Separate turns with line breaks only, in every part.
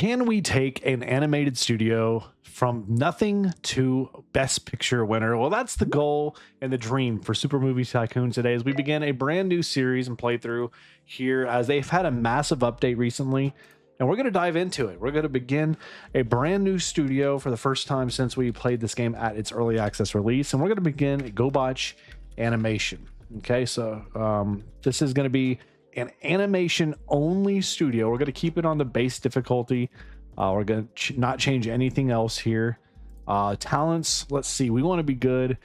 Can we take an animated studio from nothing to best picture winner? Well, that's the goal and the dream for Super Movie Tycoon today as we begin a brand new series and playthrough here as they've had a massive update recently. And we're going to dive into it. We're going to begin a brand new studio for the first time since we played this game at its early access release. And we're going to begin Gobotch animation. Okay, so this is going to be an animation only studio. We're going to keep it on the base difficulty. We're going to not change anything else here. Talents, let's see. We want to be good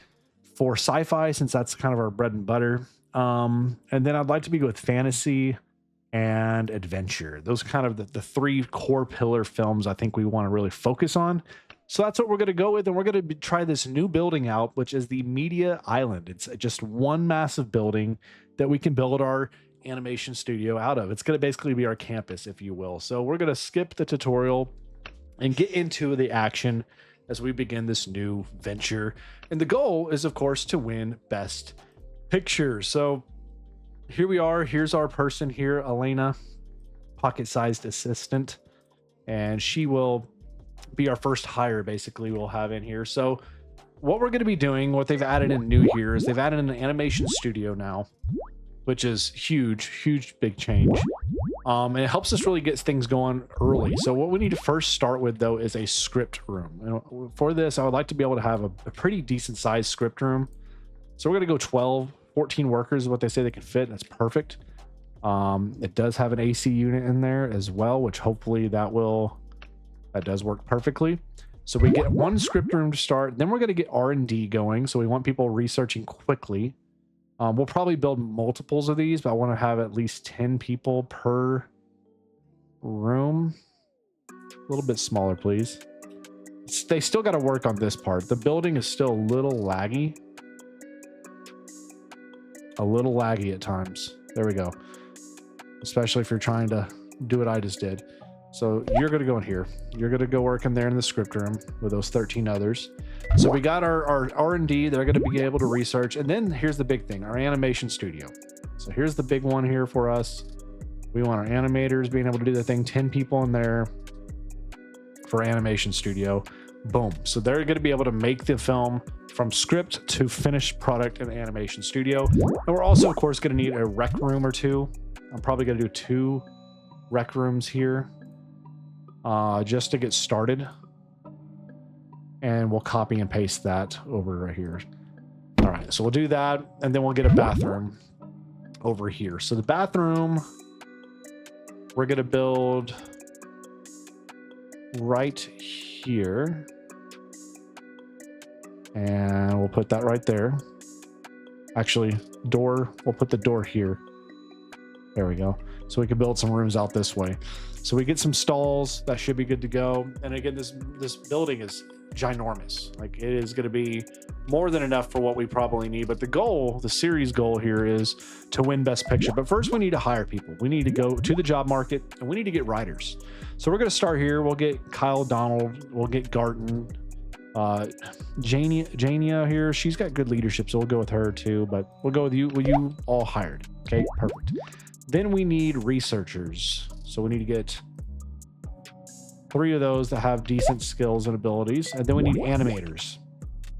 for sci-fi since that's kind of our bread and butter. And then I'd like to be good with fantasy and adventure. Those are kind of the three core pillar films I think we want to really focus on. So that's what we're going to go with. And we're going to try this new building out, which is the Media Island. It's just one massive building that we can build our animation studio out of. It's going to basically be our campus, if you will. So we're going to skip the tutorial and get into the action as we begin this new venture. And the goal is, of course, to win Best Picture. So here we are. Here's our person here, Elena, pocket-sized assistant, and she will be our first hire, basically, we'll have in here. So what we're going to be doing, what they've added in new here is they've added an animation studio now, which is huge, big change. And it helps us really get things going early. So what we need to first start with, though, is a script room. And for this, I would like to be able to have a pretty decent sized script room. So we're going to go 14 workers is what they say they can fit. That's perfect. It does have an AC unit in there as well, which hopefully that does work perfectly. So we get one script room to start. Then we're going to get R&D going. So we want people researching quickly. We'll probably build multiples of these, but I want to have at least 10 people per room. A little bit smaller, please. They still got to work on this part. The building is still a little laggy. A little laggy at times. There we go. Especially if you're trying to do what I just did. So you're going to go in here. You're going to go work in there in the script room with those 13 others. So we got our R&D. They're going to be able to research. And then here's the big thing, our animation studio. So here's the big one here for us. We want our animators being able to do the thing. 10 people in there for animation studio. Boom. So they're going to be able to make the film from script to finished product in animation studio. And we're also, of course, going to need a rec room or two. I'm probably going to do 2 rec rooms here just to get started. And we'll copy and paste that over right here. All right, so we'll do that, and then we'll get a bathroom over here. So the bathroom, we're going to build right here. And we'll put that right there. Actually, door, we'll put the door here. There we go. So we can build some rooms out this way. So we get some stalls. That should be good to go. And again, this building is ginormous. Like, it is going to be more than enough for what we probably need. But the goal, the series goal here is to win Best Picture. But first, we need to hire people. We need to go to the job market, and we need to get writers. So we're going to start here. We'll get Kyle Donald. We'll get Garton. Jania here, she's got good leadership, so we'll go with her too, but we'll go with you. Well, you all hired. Okay, perfect. Then we need researchers. So we need to get 3 of those that have decent skills and abilities. And then we need animators,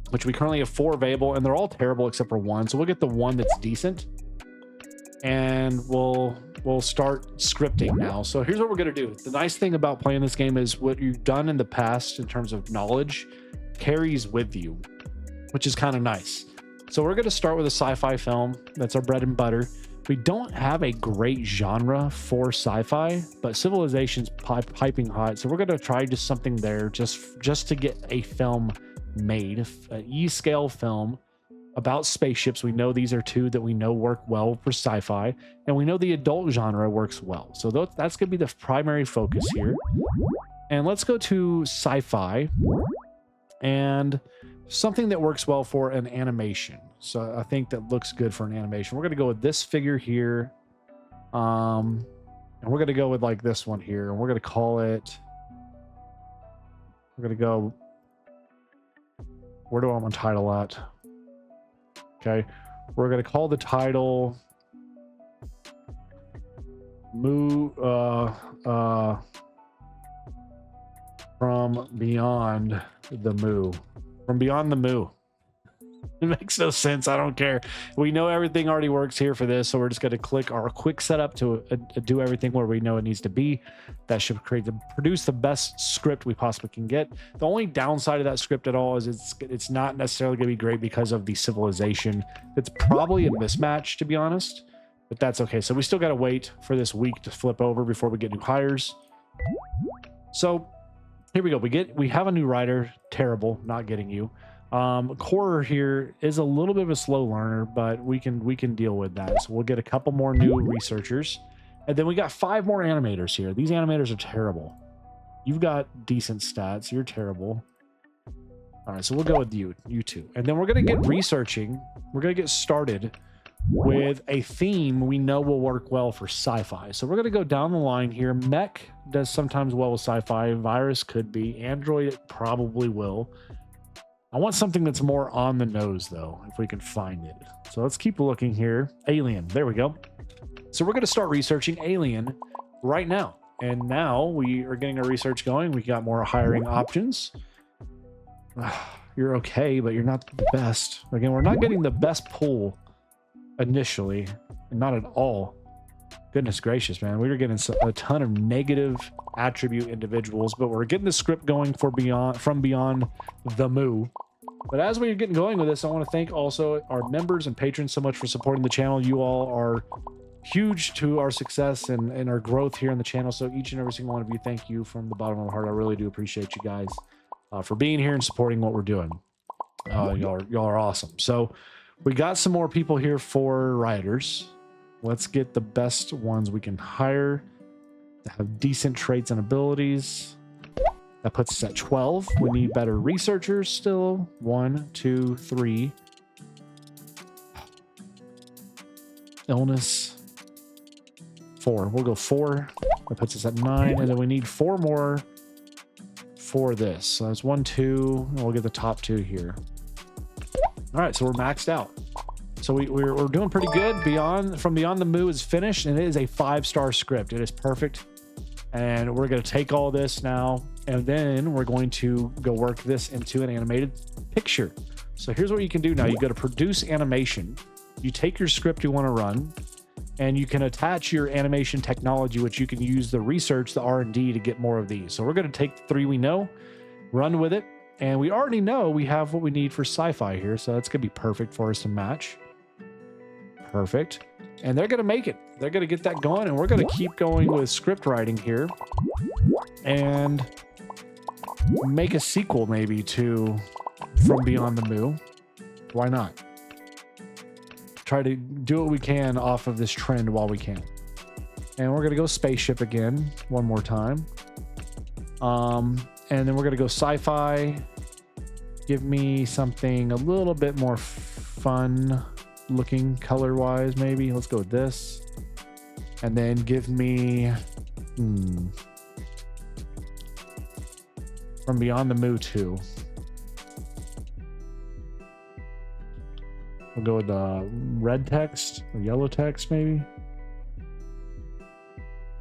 which we currently have 4 available, and they're all terrible except for 1. So we'll get the one that's decent, and we'll start scripting now. So here's what we're going to do. The nice thing about playing this game is what you've done in the past in terms of knowledge carries with you, which is kind of nice. So we're going to start with a sci-fi film. That's our bread and butter. We don't have a great genre for sci-fi, but Civilization's piping hot. So we're going to try just something there just to get a film made, an E-scale film about spaceships. We know these are 2 that we know work well for sci-fi, and we know the adult genre works well. So that's going to be the primary focus here. And let's go to sci-fi and something that works well for an animation. So I think that looks good for an animation. We're going to go with this figure here. And we're going to go with like this one here. And we're going to call it, we're going to go, where do I want my title at? Okay. We're going to call the title From Beyond the Moo. From Beyond the Moo. It makes no sense. I don't care. We know everything already works here for this, so we're just going to click our quick setup to do everything where we know it needs to be. That should produce the best script we possibly can get. The only downside of that script at all is it's not necessarily going to be great because of the civilization. It's probably a mismatch, to be honest, but that's okay. So we still got to wait for this week to flip over before we get new hires. So here we go. We have a new writer. Terrible, not getting you. Core here is a little bit of a slow learner, but we can deal with that. So we'll get a couple more new researchers, and then we got 5 more animators here. These animators are terrible. You've got decent stats. You're terrible. All right, so we'll go with you two, and then we're gonna get researching. We're gonna get started with a theme we know will work well for sci-fi. So we're gonna go down the line here. Mech does sometimes well with sci-fi. Virus could be. Android probably will. I want something that's more on the nose, though, if we can find it. So let's keep looking here. Alien. There we go. So we're going to start researching Alien right now. And now we are getting our research going. We got more hiring options. You're okay, but you're not the best. Again, we're not getting the best pull initially. Not at all. Goodness gracious, man. We were getting a ton of negative attribute individuals, but we're getting the script going for From Beyond the Moo. But as we're getting going with this, I want to thank also our members and patrons so much for supporting the channel. You all are huge to our success and our growth here on the channel. So each and every single one of you, thank you from the bottom of my heart. I really do appreciate you guys for being here and supporting what we're doing. Y'all are awesome. So we got some more people here for writers. Let's get the best ones we can hire that have decent traits and abilities. That puts us at 12. We need better researchers still. 1, 2, 3. Illness. 4. We'll go 4. That puts us at 9. And then we need 4 more for this. So that's 1, 2. And we'll get the top 2 here. All right, so we're maxed out. So we're doing pretty good. From Beyond the Moo is finished, and it is a 5-star script. It is perfect. And we're going to take all this now, and then we're going to go work this into an animated picture. So here's what you can do now. You go to produce animation. You take your script you want to run, and you can attach your animation technology, which you can use the research, the R&D to get more of these. So we're going to take the 3 we know, run with it. And we already know we have what we need for sci-fi here. So that's going to be perfect for us to match. Perfect. And they're going to make it. They're going to get that going, and we're going to keep going with script writing here and make a sequel maybe to From Beyond the Moo. Why not? Try to do what we can off of this trend while we can. And we're going to go spaceship again one more time. And then we're going to go sci-fi. Give me something a little bit more fun looking color wise, maybe. Let's go with this. And then give me From Beyond the Moo 2. We'll go with the red text or yellow text, maybe.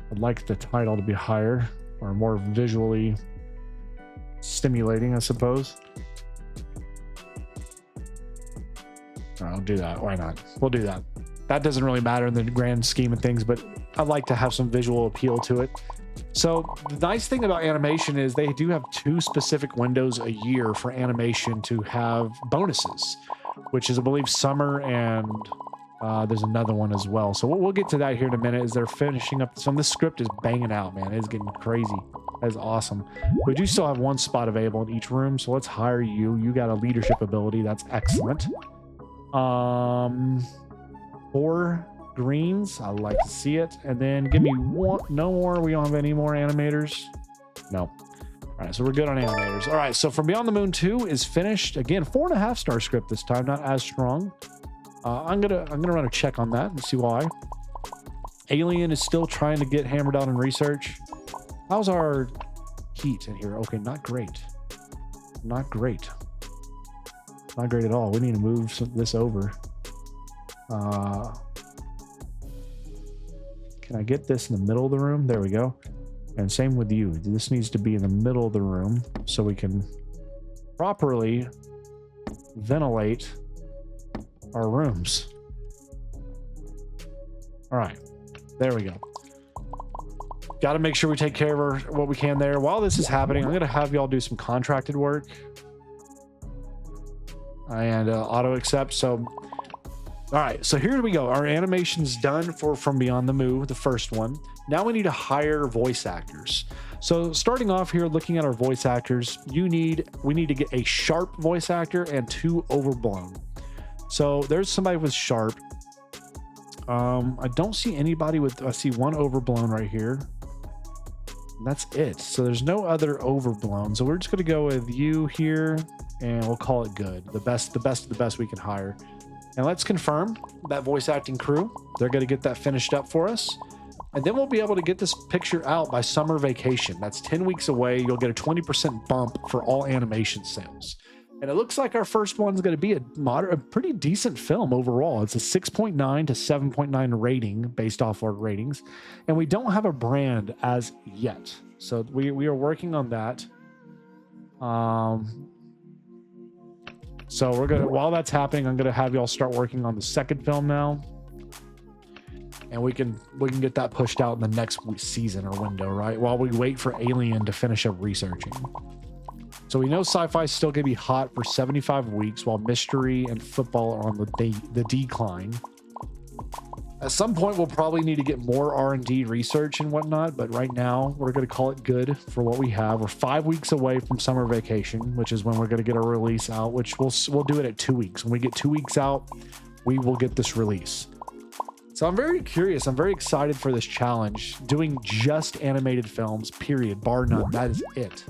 I'd like the title to be higher or more visually stimulating, I suppose. All right, I'll do that. Why not? We'll do that. That doesn't really matter in the grand scheme of things, but I'd like to have some visual appeal to it. So the nice thing about animation is they do have 2 specific windows a year for animation to have bonuses, which is, I believe, summer, and there's another one as well. So we'll get to that here in a minute as they're finishing up. So this script is banging out, man. It's getting crazy. That is awesome. We do still have 1 spot available in each room, so let's hire you. You got a leadership ability. That's excellent. 4 greens. I like to see it. And then give me 1. No more. We don't have any more animators. No. All right, so we're good on animators. All right, so From Beyond the Moon 2 is finished. Again, 4.5-star script this time, not as strong. I'm gonna run a check on that and see why. Alien is still trying to get hammered out in research. How's our heat in here? Okay, not great. Not great. Not great at all. We need to move this over. Can I get this in the middle of the room? There we go. And same with you. This needs to be in the middle of the room so we can properly ventilate our rooms. All right, there we go. Got to make sure we take care of what we can there. While this is happening, I'm going to have y'all do some contracted work and auto accept. So, all right, so here we go. Our animation's done for From Beyond the Moo, the first one. Now we need to hire voice actors. So starting off here, looking at our voice actors, we need to get a sharp voice actor and 2 overblown. So there's somebody with sharp. I don't see anybody with, I see 1 overblown right here. And that's it. So there's no other overblown. So we're just going to go with you here and we'll call it good. The best of the best we can hire. And let's confirm that voice acting crew. They're going to get that finished up for us. And then we'll be able to get this picture out by summer vacation. That's 10 weeks away. You'll get a 20% bump for all animation sales. And it looks like our first one's going to be a pretty decent film overall. It's a 6.9 to 7.9 rating based off our ratings. And we don't have a brand as yet. So we are working on that. So we're going to, while that's happening, I'm going to have y'all start working on the second film now. And we can get that pushed out in the next season or window, right? While we wait for Alien to finish up researching. So we know sci-fi is still going to be hot for 75 weeks, while mystery and football are on the decline. At some point, we'll probably need to get more R&D research and whatnot, but right now, we're going to call it good for what we have. We're 5 weeks away from summer vacation, which is when we're going to get our release out, which we'll do it at 2 weeks. When we get 2 weeks out, we will get this release. So I'm very curious. I'm very excited for this challenge. Doing just animated films, period, bar none. That is it.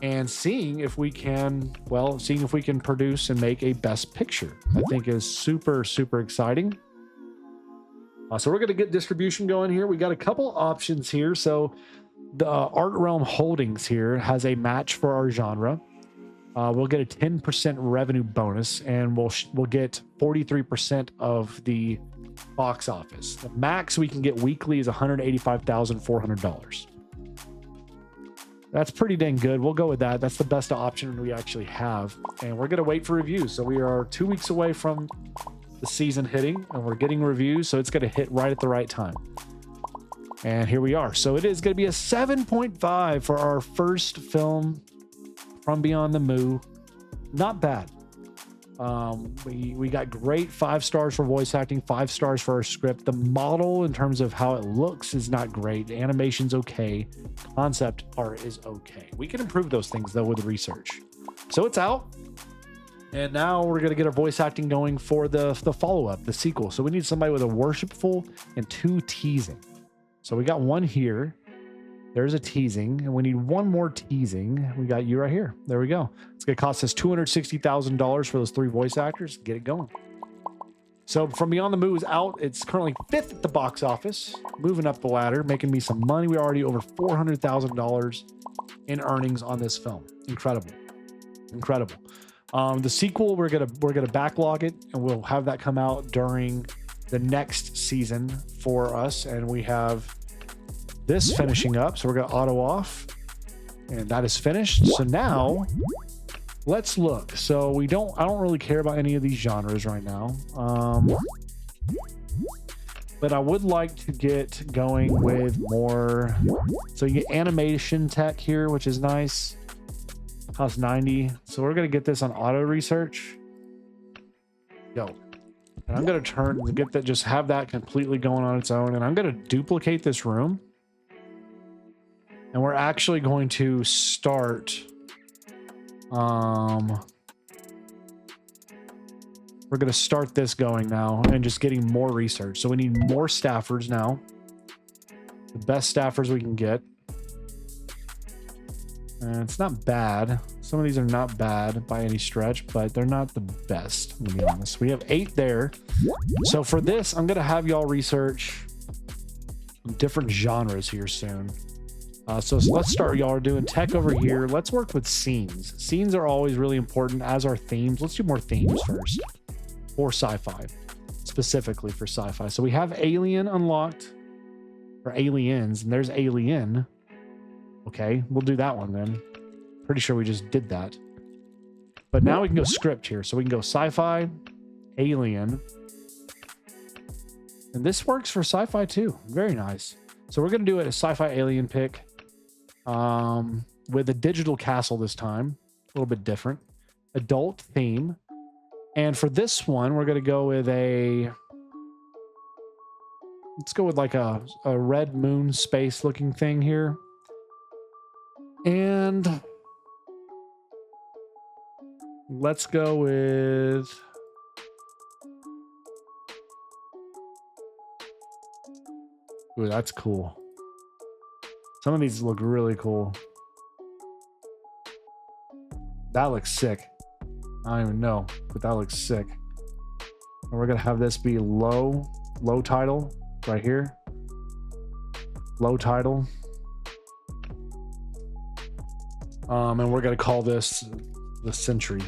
And seeing if we can produce and make a best picture, I think is super, super exciting. So we're going to get distribution going here. We got a couple options here. So the Art Realm Holdings here has a match for our genre. We'll get a 10% revenue bonus, and we'll get 43% of the box office. The max we can get weekly is $185,400. That's pretty dang good. We'll go with that. That's the best option we actually have. And we're going to wait for reviews. So we are 2 weeks away from the season hitting, and we're getting reviews. So it's going to hit right at the right time. And here we are. So it is going to be a 7.5 for our first film, From Beyond the Moo. Not bad. We got great 5 stars for voice acting, 5 stars for our script. The model in terms of how it looks is not great. The animation's okay. Concept art is okay. We can improve those things though with research. So it's out. And now we're going to get our voice acting going for the follow-up, the sequel. So we need somebody with a worshipful and 2 teasing. So we got 1 here. There's a teasing, and we need 1 more teasing. We got you right here. There we go. It's going to cost us $260,000 for those 3 voice actors. Get it going. So From Beyond the Moo is out. It's currently 5th at the box office, moving up the ladder, making me some money. We're already over $400,000 in earnings on this film. Incredible. Incredible. The sequel, we're gonna backlog it, and we'll have that come out during the next season for us. And we have this finishing up, so we're gonna auto off, and that is finished. So now let's look. So I don't really care about any of these genres right now, but I would like to get going with more. So you get animation tech here, which is nice. Costs 90. So we're gonna get this on auto research. Go. And I'm gonna just have that completely going on its own, and I'm gonna duplicate this room. And we're actually going to start, we're going to start this going now and just getting more research. So we need more staffers now. The best staffers we can get. And it's not bad. Some of these are not bad by any stretch, but they're not the best, to be honest. We have 8 there. So for this, I'm going to have y'all research different genres here soon. So let's start. Y'all are doing tech over here. Let's work with scenes. Scenes are always really important, as are themes. Let's do more themes first for sci-fi, specifically for sci-fi. So we have Alien unlocked, or Aliens, and there's Alien. Okay, we'll do that one then. Pretty sure we just did that. But now we can go script here. So we can go sci-fi, alien. And this works for sci-fi too. Very nice. So we're going to do a sci-fi alien pick with a digital castle this time. A little bit different. Adult theme. And for this one, we're going to go with let's go with like a red moon space looking thing here. And let's go with ooh, that's cool. Some of these look really cool. That looks sick. I don't even know, but that looks sick. And we're gonna have this be low title right here. Low title. And we're gonna call this the Century.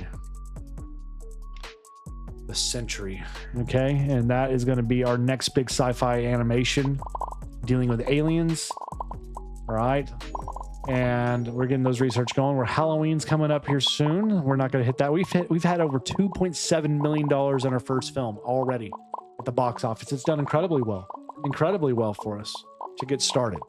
The Century. Okay, and that is gonna be our next big sci-fi animation dealing with aliens. All right. And we're getting those research going. Halloween's coming up here soon. We're not going to hit that. We've had over $2.7 million in our first film already at the box office. It's done incredibly well for us to get started.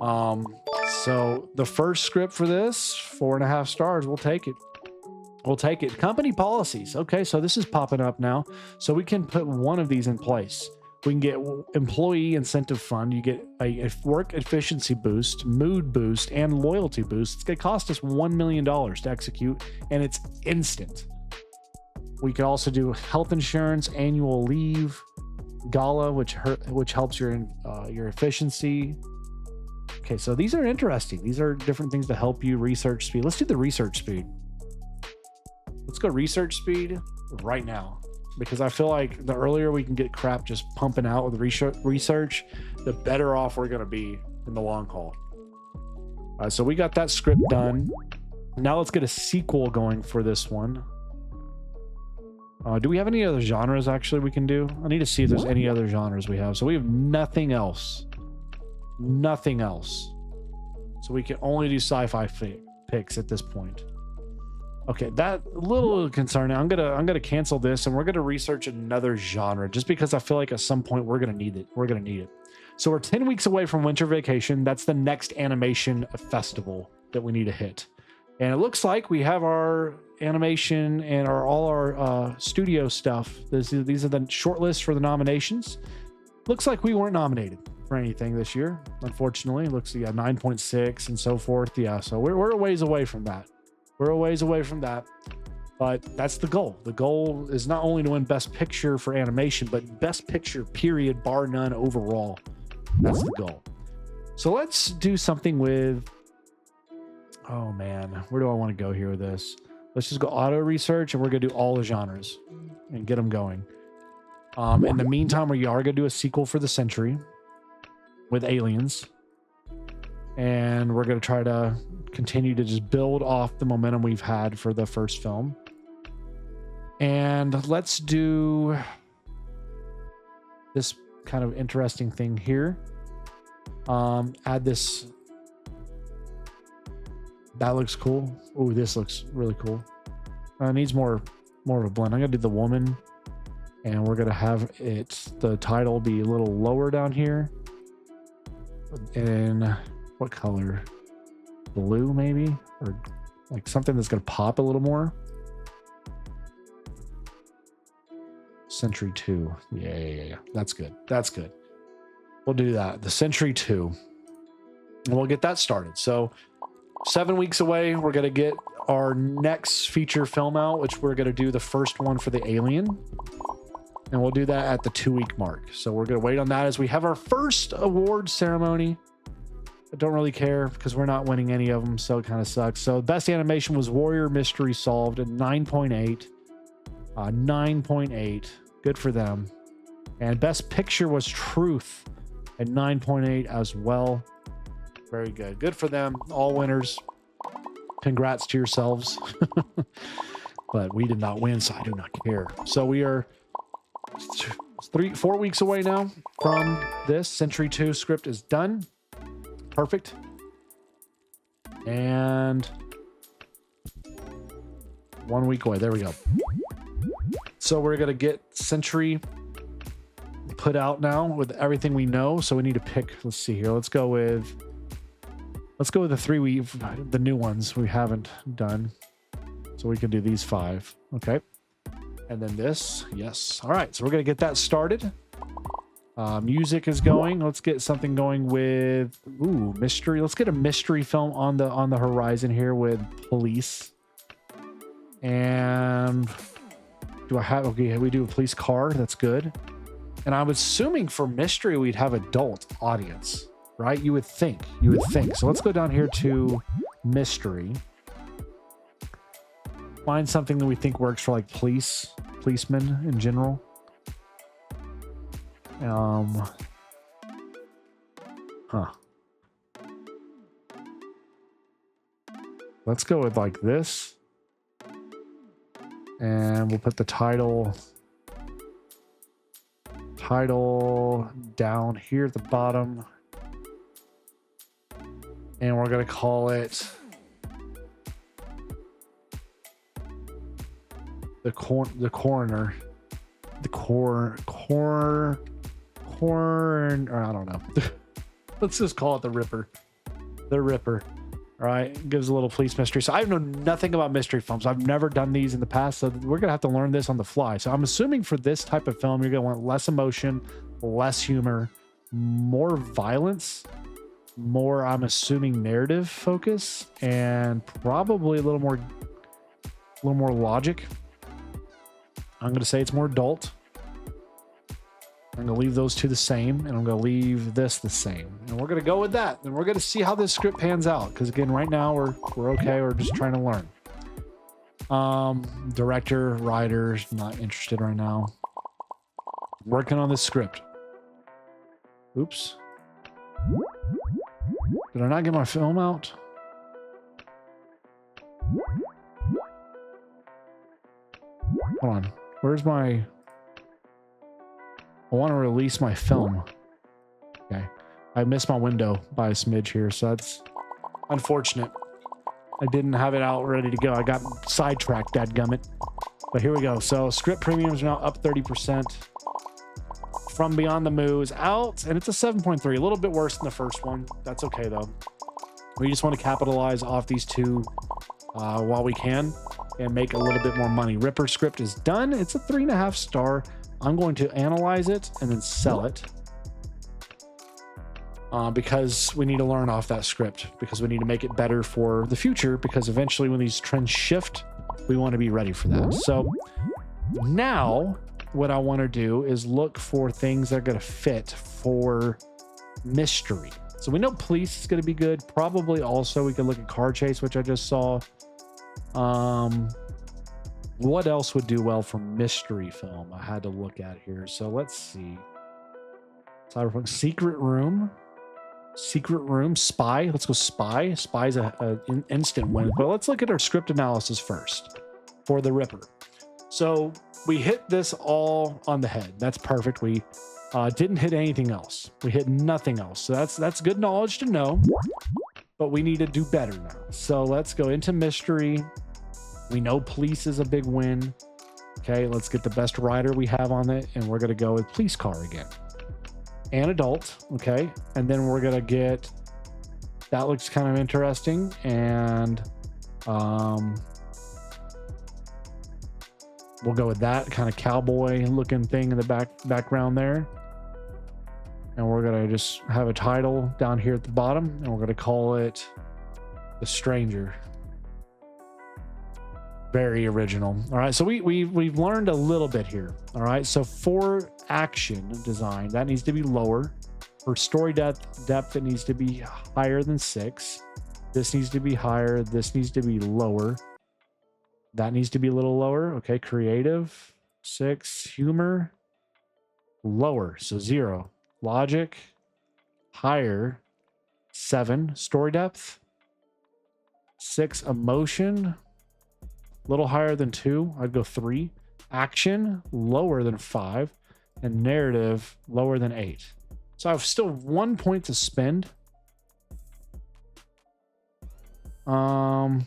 So the first script for this, 4.5 stars. We'll take it. Company policies. Okay, so this is popping up now. So we can put one of these in place. We can get employee incentive fund. You get a work efficiency boost, mood boost, and loyalty boost. It's going to cost us $1 million to execute, and it's instant. We could also do health insurance, annual leave, gala, which helps your efficiency. Okay, so these are interesting. These are different things to help you research speed. Let's do the research speed. Let's go research speed right now. Because I feel like the earlier we can get crap just pumping out with research, the better off we're going to be in the long haul. All right, so we got that script done. Now let's get a sequel going for this one. Do we have any other genres actually we can do? I need to see if there's any other genres we have. So we have nothing else. Nothing else. So we can only do sci-fi picks at this point. Okay, that a little concerning. I'm gonna cancel this, and we're gonna research another genre just because I feel like at some point we're gonna need it. So we're 10 weeks away from winter vacation. That's the next animation festival that we need to hit, and it looks like we have our animation and all our studio stuff. These are the shortlists for the nominations. Looks like we weren't nominated for anything this year, unfortunately. It looks 9.6 and so forth. Yeah, so we're a ways away from that. But that's the goal. The goal is not only to win Best Picture for animation, but Best Picture, period, bar none, overall. That's the goal. So let's do something with... Oh, man. Where do I want to go here with this? Let's just go auto research, and we're going to do all the genres and get them going. In the meantime, we are going to do a sequel for the Century with aliens. And we're going to try to continue to just build off the momentum we've had for the first film. And let's do this kind of interesting thing here. Add this. That looks cool. Ooh, this looks really cool. Needs more of a blend. I'm going to do the woman. And we're going to have the title be a little lower down here. And what color? Blue, maybe? Or like something that's going to pop a little more. Century 2. Yeah. That's good. We'll do that. The Century 2. And we'll get that started. So 7 weeks away, we're going to get our next feature film out, which we're going to do the first one for the Alien. And we'll do that at the 2-week mark. So we're going to wait on that as we have our first award ceremony. I don't really care because we're not winning any of them, so it kind of sucks. So best animation was Warrior Mystery Solved at 9.8. 9.8. Good for them. And best picture was Truth at 9.8 as well. Very good. Good for them. All winners. Congrats to yourselves. But we did not win, so I do not care. So we are 4 weeks away now from this. Century 2 script is done. Perfect. And 1 week away. There we go. So we're going to get Century put out now with everything we know. So we need to pick, let's see here. Let's go with the new ones we haven't done. So we can do these 5. Okay. And then this. Yes. All right. So we're going to get that started. Music is going. Let's get something going with mystery. Let's get a mystery film on the horizon here with police. And do I have, okay, we do a police car. That's good. And I'm assuming for mystery, we'd have adult audience, right? You would think. So let's go down here to mystery. Find something that we think works for like policemen in general. Let's go with like this. And we'll put the title down here at the bottom. And we're going to call it the coroner. Or I don't know. Let's just call it the Ripper. The Ripper. All right. Gives a little police mystery. So I know nothing about mystery films. I've never done these in the past. So we're going to have to learn this on the fly. So I'm assuming for this type of film, you're going to want less emotion, less humor, more violence, more, I'm assuming, narrative focus, and probably a little more logic. I'm going to say it's more adult. I'm going to leave those two the same, and I'm going to leave this the same. And we're going to go with that. And we're going to see how this script pans out. Because, again, right now, we're okay. We're just trying to learn. Director, writers, not interested right now. Working on this script. Oops. Did I not get my film out? Hold on. Where's my... I want to release my film. Okay. I missed my window by a smidge here, so that's unfortunate. I didn't have it out ready to go. I got sidetracked, dadgummit. But here we go. So script premiums are now up 30%. From Beyond the Moo is out, and it's a 7.3. A little bit worse than the first one. That's okay, though. We just want to capitalize off these two while we can and make a little bit more money. Ripper script is done. It's a 3.5 star. I'm going to analyze it and then sell it because we need to learn off that script, because we need to make it better for the future, because eventually when these trends shift, we want to be ready for that. So now what I want to do is look for things that are going to fit for mystery. So we know police is going to be good. Probably also we could look at car chase, which I just saw. What else would do well for mystery film? I had to look at here. So let's see. Cyberpunk, Secret Room, Spy. Let's go Spy. Spy's an instant win. But let's look at our script analysis first for the Ripper. So we hit this all on the head. That's perfect. We didn't hit anything else. We hit nothing else. So that's good knowledge to know. But we need to do better now. So let's go into mystery. We know police is a big win. Okay, let's get the best writer we have on it, and we're going to go with police car again. And adult, okay? And then we're going to get... That looks kind of interesting. And we'll go with that kind of cowboy-looking thing in the background there. And we're going to just have a title down here at the bottom, and we're going to call it The Stranger. Very original. All right, so we've learned a little bit here. All right, so for action design, that needs to be lower. For story depth, it needs to be higher than 6. This needs to be higher. This needs to be lower. That needs to be a little lower. Okay, creative, 6. Humor, lower, so 0. Logic, higher, 7. Story depth, 6. Emotion, a little higher than 2. I'd go 3. Action, lower than 5. And narrative, lower than 8. So I have still 1 point to spend. I'm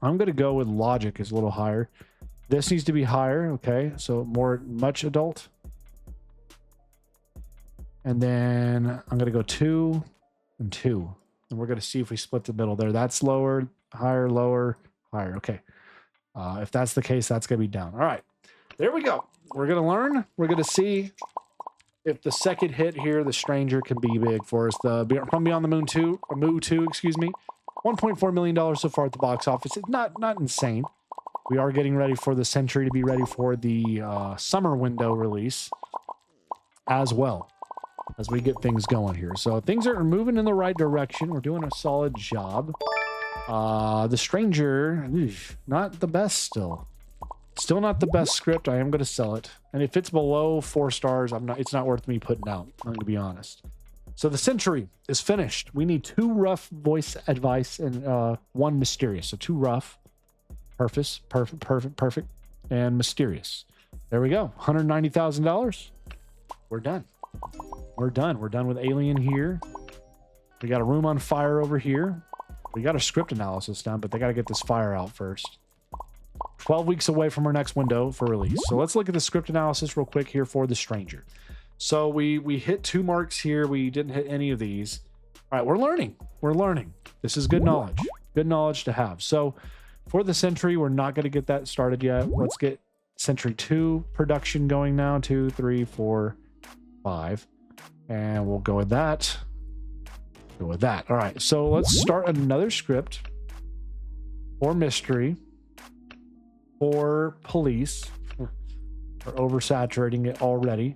going to go with logic is a little higher. This needs to be higher. Okay. So much adult. And then I'm going to go 2 and 2. And we're going to see if we split the middle there. That's lower, higher, lower, higher. Okay. If that's the case, that's going to be down. All right. There we go. We're going to learn. We're going to see if the second hit here, the stranger, can be big for us. From Beyond the Moon 2, Moo 2, excuse me. $1.4 million so far at the box office. It's not insane. We are getting ready for the Century to be ready for the summer window release as well as we get things going here. So things are moving in the right direction. We're doing a solid job. The Stranger, not the best still. Still not the best script. I am going to sell it. And if it's below 4 stars, it's not worth me putting out. I'm going to be honest. So the Century is finished. We need 2 rough voice advice and 1 mysterious. So 2 rough, perfect, and mysterious. There we go. $190,000. We're done. We're done with Alien here. We got a room on fire over here. We got a script analysis done, but they got to get this fire out first. 12 weeks away from our next window for release. So let's look at the script analysis real quick here for The Stranger. So we hit 2 marks here. We didn't hit any of these. All right, we're learning. This is good knowledge to have. So for the Century, we're not going to get that started yet. Let's get Century 2 production going now. 2, 3, 4, 5. And we'll go with that. All right, so let's start another script for mystery, for police. We're oversaturating it already.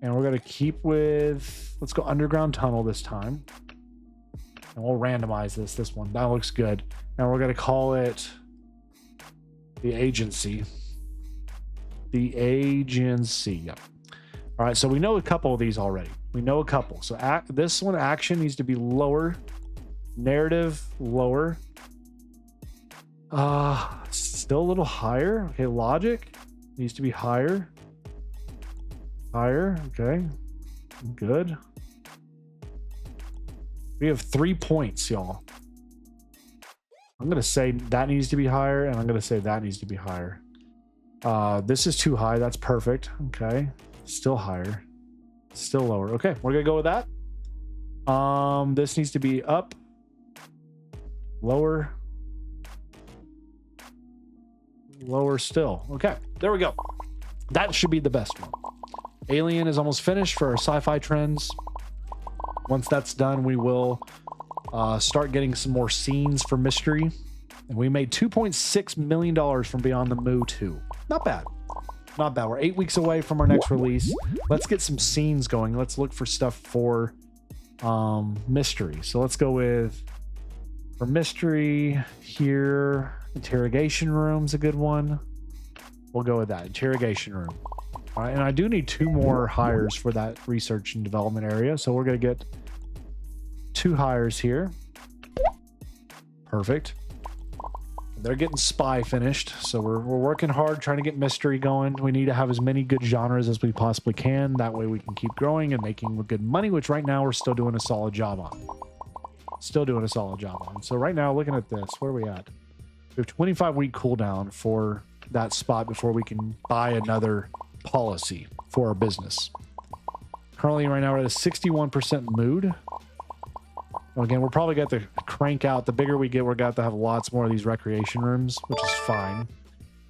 And we're going to keep with, let's go underground tunnel this time. And we'll randomize this one. That looks good. And we're going to call it The Agency. The Agency. Yep. All right, so we know a couple of these already. So this one, action needs to be lower. Narrative, lower. Still a little higher. Okay, logic needs to be higher. Okay. Good. We have 3 points, y'all. I'm going to say that needs to be higher, and I'm going to say that needs to be higher. This is too high. That's perfect. Okay. Still higher. Still lower. Okay, we're going to go with that. This needs to be up. Lower. Lower still. Okay, there we go. That should be the best one. Alien is almost finished for our sci-fi trends. Once that's done, we will start getting some more scenes for mystery. And we made $2.6 million from Beyond the Moo 2. Not bad. We're 8 weeks away from our next release. Let's get some scenes going. Let's look for stuff for mystery. So let's go with, for mystery here, interrogation room's a good one. We'll go with that, interrogation room. All right, and I do need 2 more hires for that research and development area. So we're going to get 2 hires here. Perfect. They're getting spy finished. So we're working hard trying to get mystery going. We need to have as many good genres as we possibly can. That way we can keep growing and making good money, which right now we're still doing a solid job on. So right now, looking at this, where are we at? We have 25-week cooldown for that spot before we can buy another policy for our business. Currently right now we're at a 61% mood. Again, we're probably got to crank out. The bigger we get, we're got to have lots more of these recreation rooms, which is fine.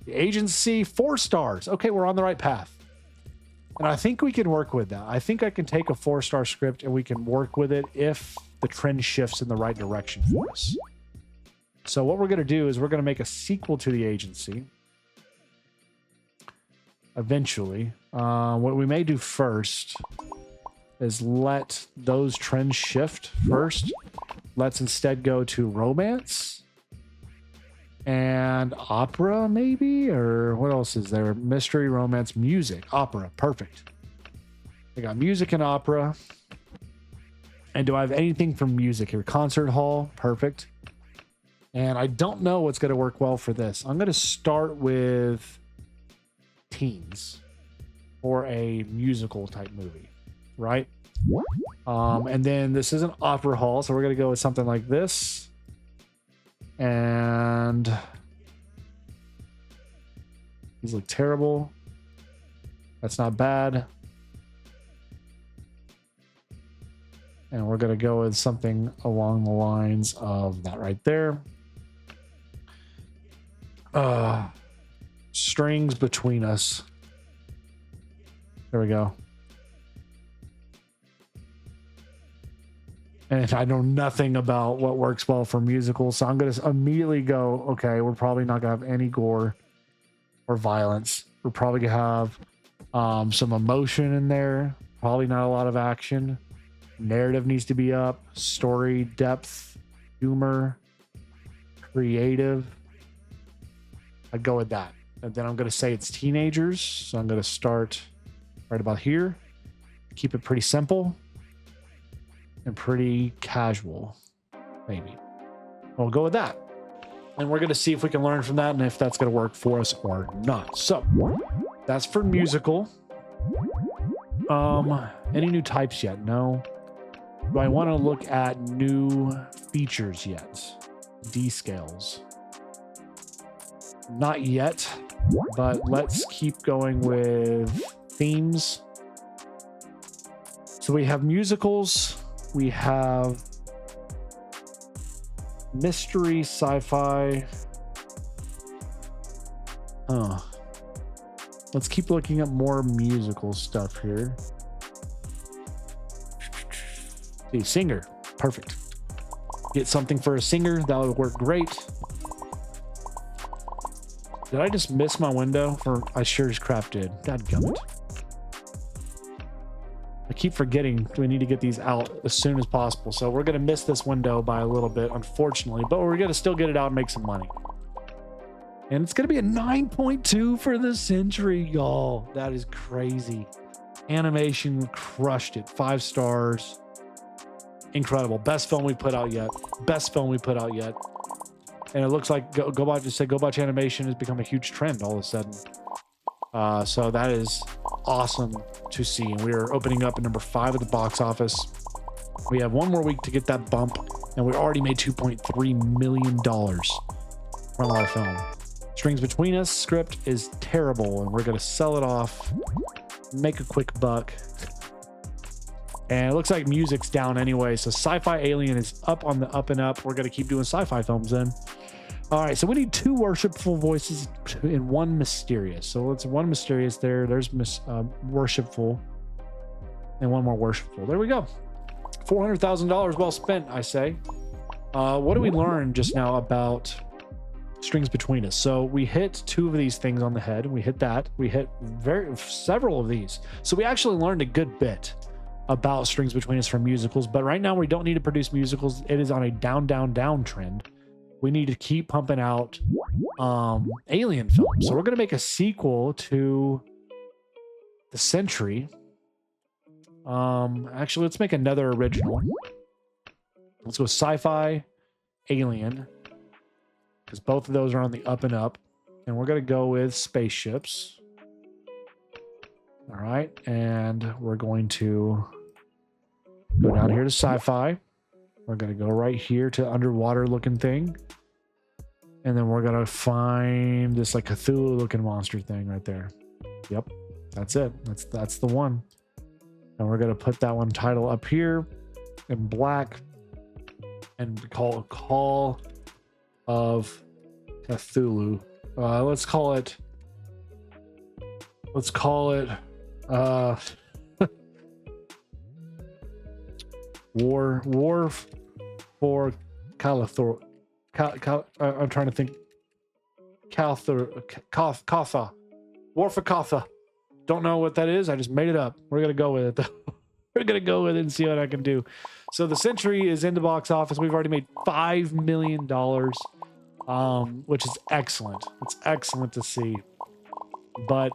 The Agency, 4 stars. Okay, we're on the right path. And I think we can work with that. I think I can take a 4-star script and we can work with it if the trend shifts in the right direction for us. So what we're going to do is we're going to make a sequel to The Agency. Eventually. What we may do first is let those trends shift first. Let's instead go to romance and opera, maybe, or what else is there? Mystery, romance, music, opera. Perfect. I got music and opera. And do I have anything from music here? Concert hall. Perfect. And I don't know what's going to work well for this. I'm going to start with teens or a musical type movie, right? And then this is an opera hall, so we're going to go with something like this. And these look terrible. That's not bad. And we're going to go with something along the lines of that right there. Strings between us. There we go. And I know nothing about what works well for musicals, so I'm going to immediately go, okay, we're probably not going to have any gore or violence. We're probably going to have some emotion in there. Probably not a lot of action. Narrative needs to be up. Story, depth, humor, creative. I'd go with that. And then I'm going to say it's teenagers. So I'm going to start right about here. Keep it pretty simple and pretty casual, maybe. We'll go with that. And we're going to see if we can learn from that and if that's going to work for us or not. So that's for musical. Any new types yet? No. Do I want to look at new features yet? D scales. Not yet, but let's keep going with themes. So we have musicals. We have mystery, sci-fi. Let's keep looking at more musical stuff here. See, singer. Perfect. Get something for a singer. That would work great. Did I just miss my window? I sure as crap did. Dadgummit. I keep forgetting we need to get these out as soon as possible. So we're going to miss this window by a little bit, unfortunately. But we're going to still get it out and make some money. And it's going to be a 9.2 for the century, y'all. That is crazy. Animation crushed it. 5 stars. Incredible. Best film we put out yet. Best film we put out yet. And it looks like Gobotch just said Gobotch animation has become a huge trend all of a sudden. So that is awesome to see. And we are opening up at number 5 at the box office. We have one more week to get that bump. And we already made $2.3 million from our film. Strings Between Us script is terrible. And we're going to sell it off. Make a quick buck. And it looks like music's down anyway. So Sci-Fi Alien is up on the up and up. We're going to keep doing sci-fi films then. All right. So we need 2 worshipful voices and 1 mysterious. So it's 1 mysterious there. There's worshipful and 1 more worshipful. There we go. $400,000 well spent, I say. What do we learn just now about Strings Between Us? So we hit 2 of these things on the head. We hit that. We hit several of these. So we actually learned a good bit about Strings Between Us for musicals, but right now we don't need to produce musicals. It is on a down trend. We need to keep pumping out alien films. So we're going to make a sequel to The Century. Actually, let's make another original. Let's go Sci-Fi Alien, because both of those are on the up and up. And we're going to go with spaceships. All right, and we're going to go down here to sci-fi. We're going to go right here to underwater looking thing. And then we're going to find this like Cthulhu looking monster thing right there. Yep, that's it. That's the one. And we're going to put that one title up here in black and call it Call of Cthulhu. Let's call it War for Calathor. I'm trying to think. Katha. War for Katha. Don't know what that is. I just made it up. We're gonna go with it though. We're gonna go with it and see what I can do. So The Century is in the box office. We've already made $5 million, which is excellent. It's excellent to see. But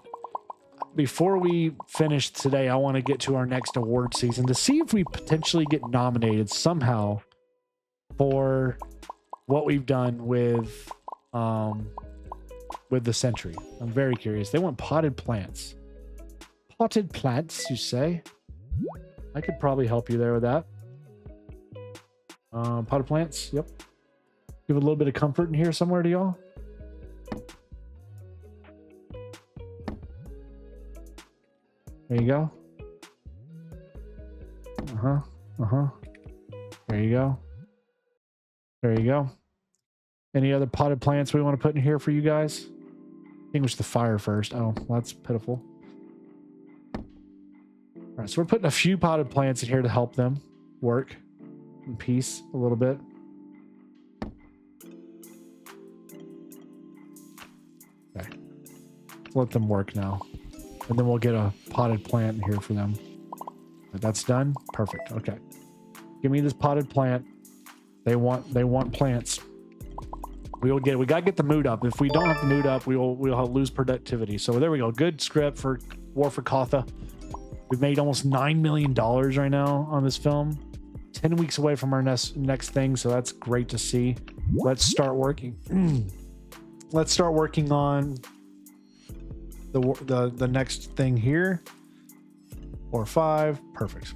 before we finish today, I want to get to our next award season to see if we potentially get nominated somehow for what we've done with The Century. I'm very curious. They want potted plants. Potted plants, you say? I could probably help you there with that. Potted plants, yep. Give a little bit of comfort in here somewhere to y'all. There you go. There you go. There you go. Any other potted plants we want to put in here for you guys? Extinguish the fire first. Oh, well, that's pitiful. All right, so we're putting a few potted plants in here to help them work in peace a little bit. Okay. Let them work now. And then we'll get a potted plant in here for them. But that's done. Perfect. Okay. Give me this potted plant. They want plants. We gotta get the mood up. If we don't have the mood up, we'll lose productivity. So there we go. Good script for War for Kotha. We've made almost $9 million right now on this film. 10 weeks away from our next thing, so that's great to see. Let's start working. Let's start working on the next thing here. 4 or 5. Perfect.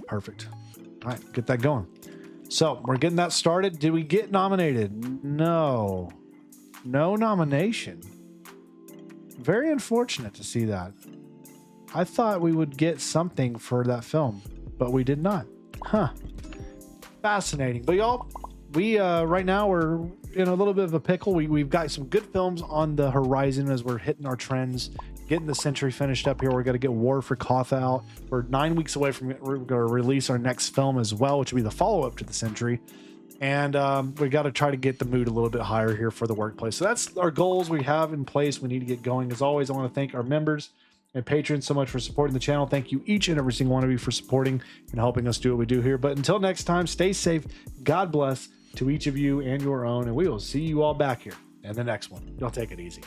Perfect. All right, get that going. So we're getting that started. Did we get nominated? No. No nomination. Very unfortunate to see that. I thought we would get something for that film, but we did not. Huh. Fascinating. But y'all, we right now we're in a little bit of a pickle. We've got some good films on the horizon as we're hitting our trends. Getting the century finished up here. We're going to get War for Kotha out. We're 9 weeks away from it. We're going to release our next film as well, which will be the follow-up to the century. And we got to try to get the mood a little bit higher here for the workplace. So that's our goals we have in place. We need to get going. As always, I want to thank our members and patrons so much for supporting the channel. Thank you each and every single one of you for supporting and helping us do what we do here. But until next time, stay safe. God bless to each of you and your own. And we will see you all back here in the next one. Y'all take it easy.